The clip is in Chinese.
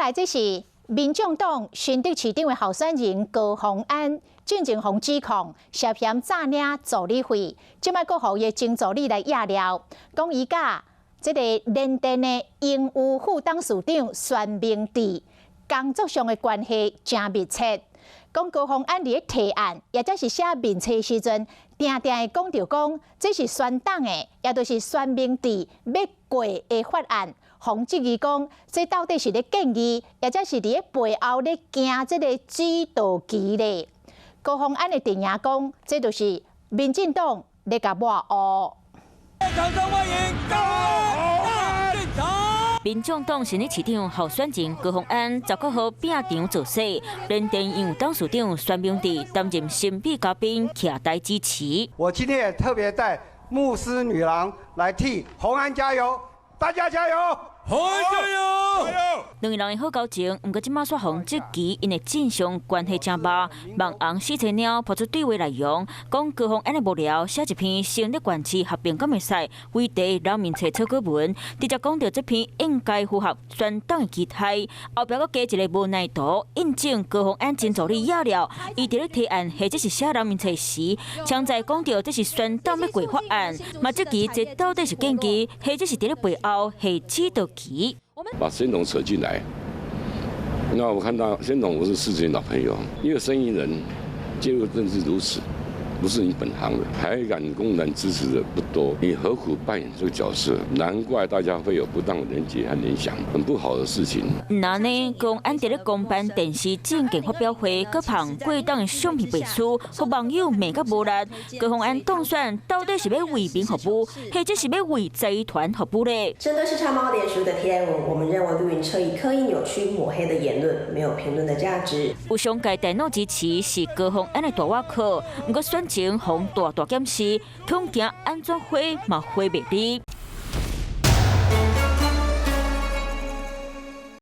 来这是民众党新竹市长的候选人高虹安进前方指控涉嫌诈领助理费，即摆阁互伊前助理来压料，讲伊甲这个联电的英务副董事长孙明志工作上的关系真密切。讲高虹安伫咧提案，也则是写面册时阵，定定会讲到讲，这是选党的，也就是孙明志要过的法案。洪质疑讲，这到底是咧建议，也则是伫咧背后咧行这个指导棋咧？高虹安的定言讲，这就是民进党咧甲抹黑。掌声欢迎高虹安进场。民众党新竹市长候选人高虹安19号并场造势，联电营董事长孙明志担任神秘嘉宾，徛台支持。我今天也特别带牧师女郎来替虹安加油，大家加油！虹安加油！加油！两个人的好交情，不过即马煞洪质疑因的正常关系真歹。网红四菜鸟抛出对话内容，讲高虹安的幕僚写一篇成立关系合并敢会使为地老面册草稿文，直接讲到这篇应该符合选党的期待。后壁佫加一个无奈图，印证高虹安真助理压了，伊伫咧提案或者是写老面册时，常在讲到这是选党要过法案，嘛质疑这到底是建议，或者是伫咧背后系指导？把先董扯进来，那我看到先董，我是4年老朋友，一个生意人介入政治如此，不是你本行的，还敢公然支持的不多，你何苦扮演这个角色？难怪大家会有不当的连结和联想，很不好的事情。那呢，公安伫咧公办电视政见发表会，佮旁贵党的相片背书，互网友骂甲无力。高虹安当选到底是要为民服务，或者是要为集团服务呢？针对市场猫脸书的贴文，我们认为绿营侧翼刻意扭曲抹黑的言论，没有评论的价值。有上届电脑支持是高虹安的大外壳，不过选情互大检视，恐惊安怎花嘛花袂离。